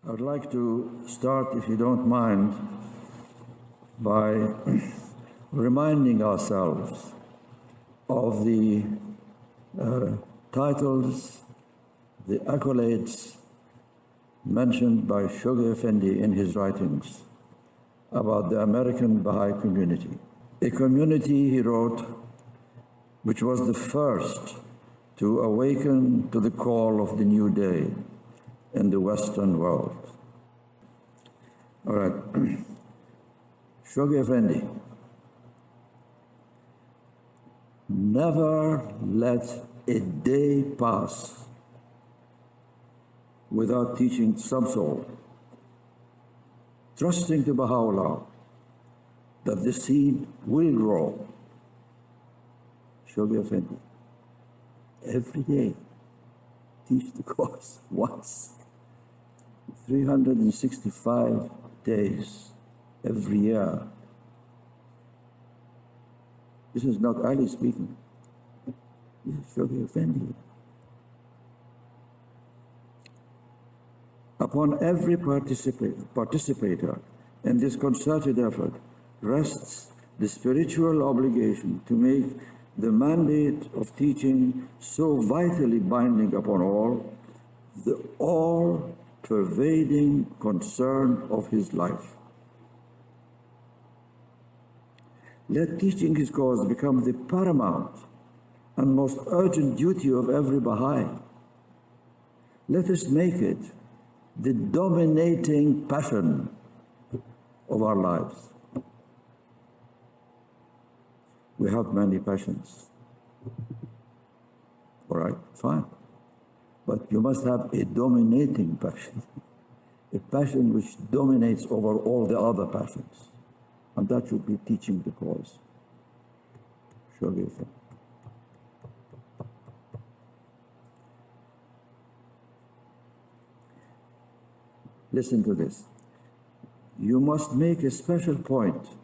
I would like to start, if you don't mind, by reminding ourselves of the titles, the accolades mentioned by Shoghi Effendi in his writings about the American Baha'i community. A community, he wrote, which was the first to awaken to the call of the new day in the Western world. All right. Shoghi Effendi, never let a day pass without teaching some soul, trusting to Baha'u'llah that the seed will grow. Shoghi Effendi, every day, teach the course once. 365 days every year. This is not Ali speaking. This is Shoghi Effendi. Upon every participator in this concerted effort rests the spiritual obligation to make the mandate of teaching so vitally binding upon all, the all-pervading concern of his life. Let teaching his cause become the paramount and most urgent duty of every Baha'i. Let us make it the dominating passion of our lives. We have many passions. All right, fine. But you must have a dominating passion, a passion which dominates over all the other passions. And that should be teaching the cause. Shoghi Effendi. Listen to this. You must make a special point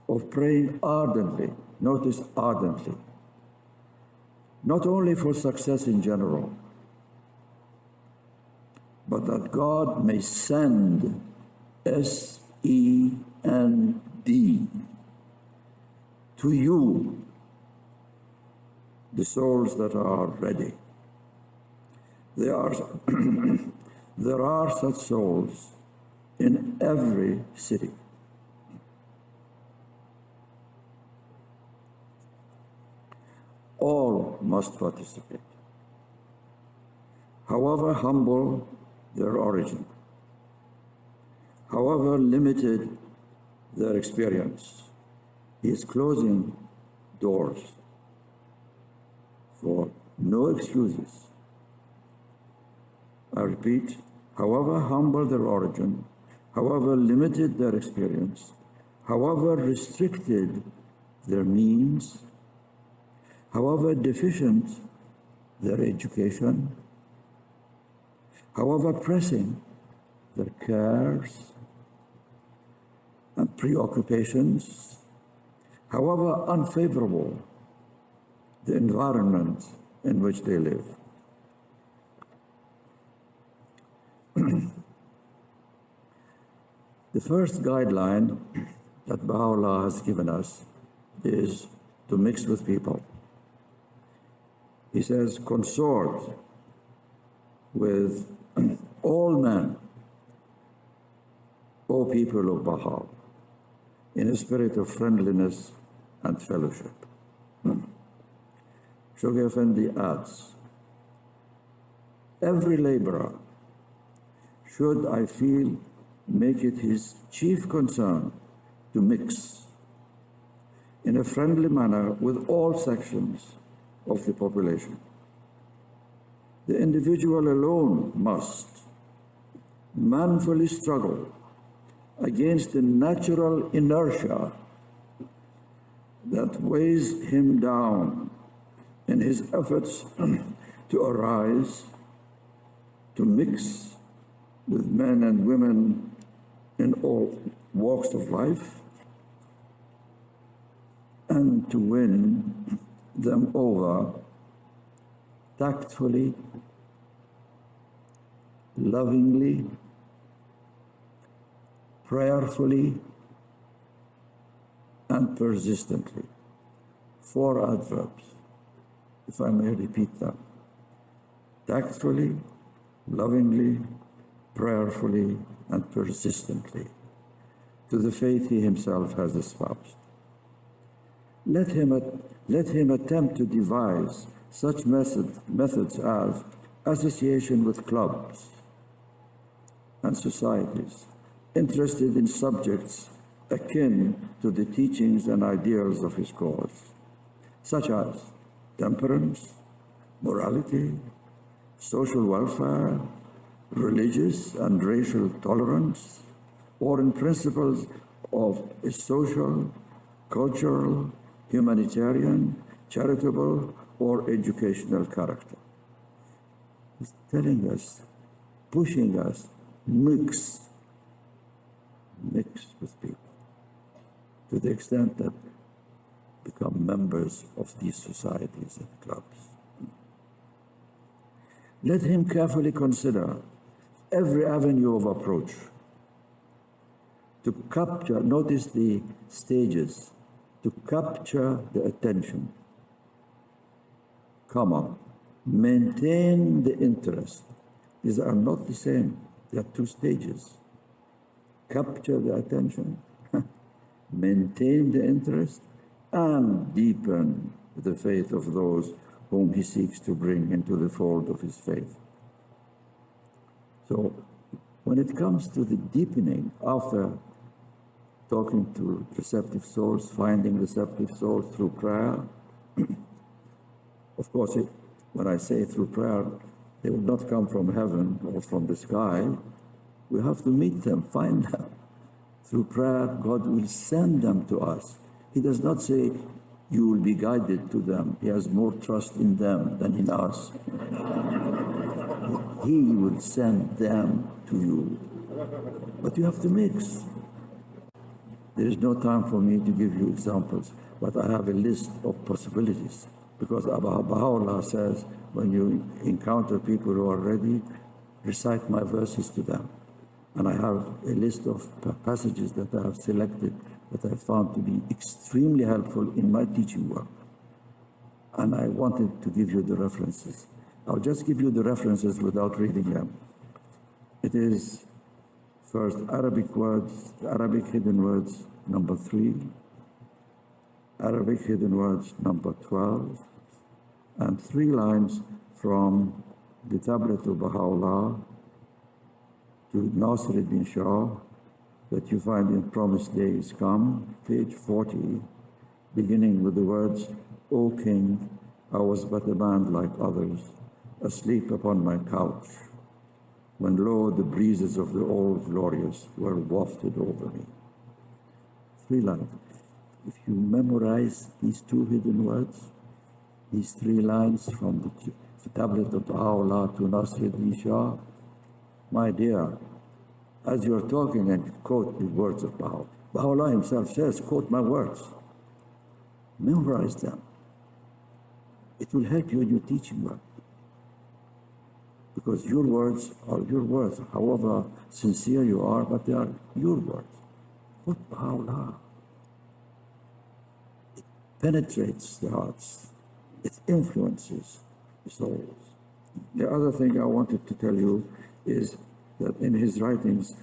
of praying ardently, notice ardently, not only for success in general, but that God may send S-E-N-D to you the souls that are ready. There are such souls in every city. All must participate, however humble their origin, however limited their experience. He is closing doors for no excuses. I repeat, however humble their origin, however limited their experience, however restricted their means, however deficient their education, however pressing their cares and preoccupations, however unfavorable the environment in which they live. The first guideline that Baha'u'llah has given us is to mix with people. He says, consort with all men, O people of Baha, in a spirit of friendliness and fellowship. Shoghi Effendi adds, every laborer should, I feel, make it his chief concern to mix in a friendly manner with all sections of the population. The individual alone must manfully struggle against the natural inertia that weighs him down in his efforts to arise, to mix with men and women in all walks of life, and to win them over tactfully lovingly, prayerfully, and persistently. 4 adverbs, if I may repeat them. Tactfully, lovingly, prayerfully, and persistently, to the faith he himself has espoused. Let him attempt to devise such methods as association with clubs and societies interested in subjects akin to the teachings and ideals of his cause, such as temperance, morality, social welfare, religious and racial tolerance, or in principles of a social, cultural, humanitarian, charitable, or educational character. He's telling us, pushing us, mix with people, to the extent that become members of these societies and clubs. Let him carefully consider every avenue of approach to capture, notice the stages, to capture the attention, maintain the interest. These are not the same, they are 2 stages. Capture the attention, maintain the interest, and deepen the faith of those whom he seeks to bring into the fold of his faith. So when it comes to the deepening, after talking to receptive souls, finding receptive souls through prayer, of course, when I say through prayer, they will not come from heaven or from the sky. We have to meet them, find them. Through prayer, God will send them to us. He does not say, you will be guided to them. He has more trust in them than in us. He will send them to you. But you have to mix. There is no time for me to give you examples, but I have a list of possibilities. Because Baha'u'llah says, when you encounter people who are ready, recite my verses to them. And I have a list of passages that I have selected that I found to be extremely helpful in my teaching work. And I wanted to give you the references. I'll just give you the references without reading them. It is first Arabic words, Arabic hidden words, number 3, Arabic hidden words, number 12, and 3 lines from the tablet of Baha'u'llah to Nasruddin Shah that you find in Promised Day is Come, page 40, beginning with the words, O King, I was but a man like others, asleep upon my couch, when lo, the breezes of the All Glorious were wafted over me. 3 lines. If you memorize these 2 hidden words, these 3 lines from the tablet of Baha'u'llah to Nasruddin Shah, my dear, as you're talking and quote the words of Baha'u'llah, Baha'u'llah himself says, quote my words. Memorize them. It will help you in your teaching work. Because your words are your words, however sincere you are, but they are your words. Quote Baha'u'llah. It penetrates the hearts. It influences the souls. The other thing I wanted to tell you is that in his writings,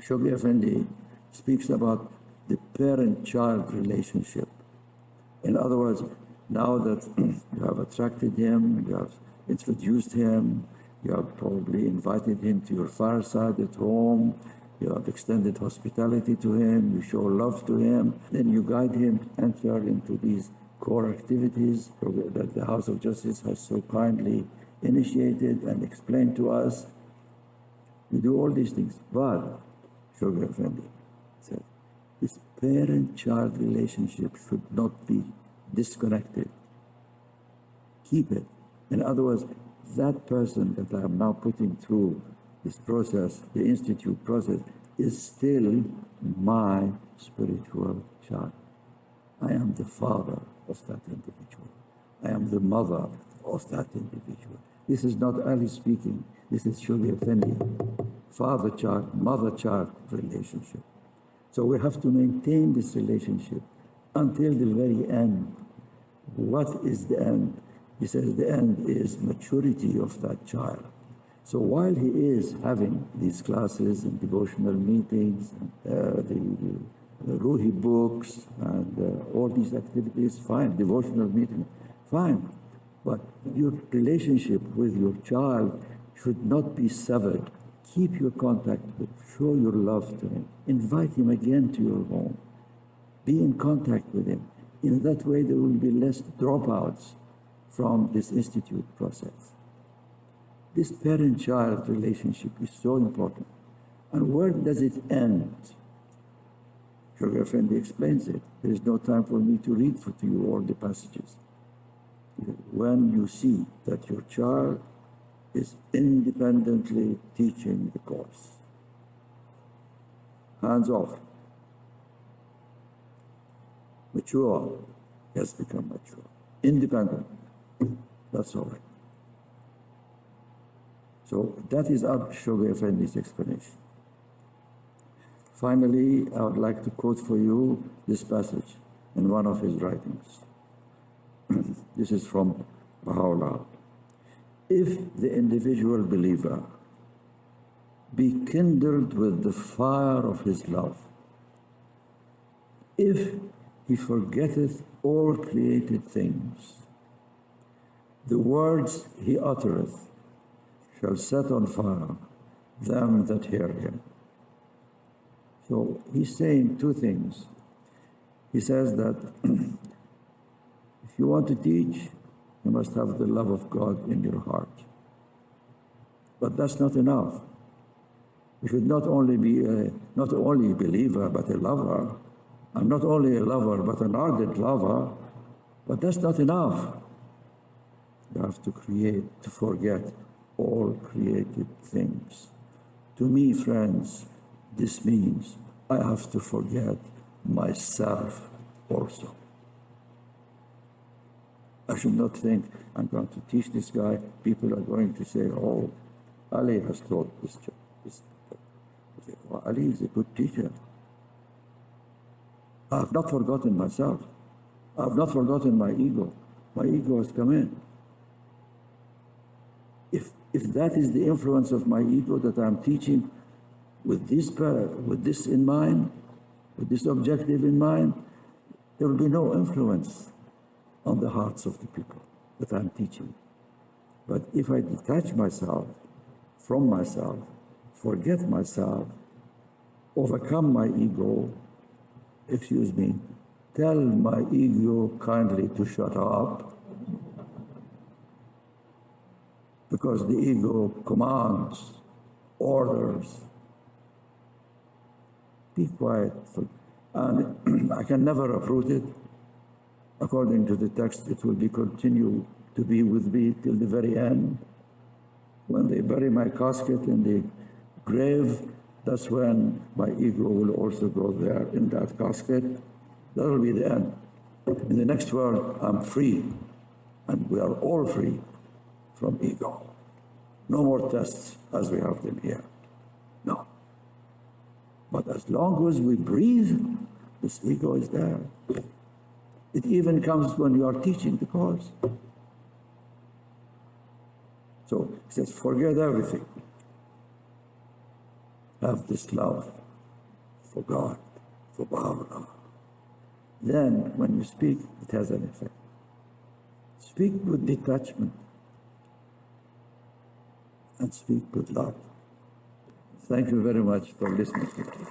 Shoghi Effendi speaks about the parent-child relationship. In other words, now that you have attracted him, you have introduced him, you have probably invited him to your fireside at home, you have extended hospitality to him, you show love to him, then you guide him to enter into these core activities that the House of Justice has so kindly initiated and explained to us. We do all these things, but Shoghi Effendi said, this parent-child relationship should not be disconnected. Keep it. In other words, that person that I am now putting through this process, the institute process, is still my spiritual child. I am the father of that individual. I am the mother of that individual. This is not Ali speaking. This is Shoghi Effendi, father-child, mother-child relationship. So we have to maintain this relationship until the very end. What is the end? He says the end is maturity of that child. So while he is having these classes and devotional meetings, the Ruhi books and all these activities, fine, devotional meetings, fine. But your relationship with your child should not be severed. Keep your contact with him, show your love to him, invite him again to your home, be in contact with him. In that way, there will be less dropouts from this institute process. This parent-child relationship is so important. And where does it end? Shoghi Effendi explains it. There is no time for me to read to you all the passages. When you see that your child is independently teaching the course, hands off. Mature, he has become mature. Independent, that's all right. So that is Shoghi Effendi's explanation. Finally, I would like to quote for you this passage in one of his writings. This is from Baha'u'llah. If the individual believer be kindled with the fire of his love, if he forgetteth all created things, the words he uttereth shall set on fire them that hear him. So he's saying two things. He says that if you want to teach, you must have the love of God in your heart. But that's not enough. You should not only be not only a believer, but a lover. And not only a lover, but an ardent lover. But that's not enough. You have to to forget all created things. To me, friends, this means I have to forget myself also. I should not think I'm going to teach this guy. People are going to say, oh, Ali has taught this. Well, Ali is a good teacher. I have not forgotten myself. I have not forgotten my ego. My ego has come in. If that is the influence of my ego that I'm teaching with this in mind, with this objective in mind, there will be no influence on the hearts of the people that I'm teaching. But if I detach myself from myself, forget myself, overcome my ego, tell my ego kindly to shut up, because the ego commands, orders. Be quiet. And I can never uproot it. According to the text, it will continue to be with me till the very end. When they bury my casket in the grave, that's when my ego will also go there in that casket. That will be the end. In the next world, I'm free. And we are all free from ego. No more tests as we have them here. No. But as long as we breathe, this ego is there. It even comes when you are teaching the course. So he says, forget everything. Have this love for God, for Baha'u'llah. Then when you speak, it has an effect. Speak with detachment and speak with love. Thank you very much for listening to me.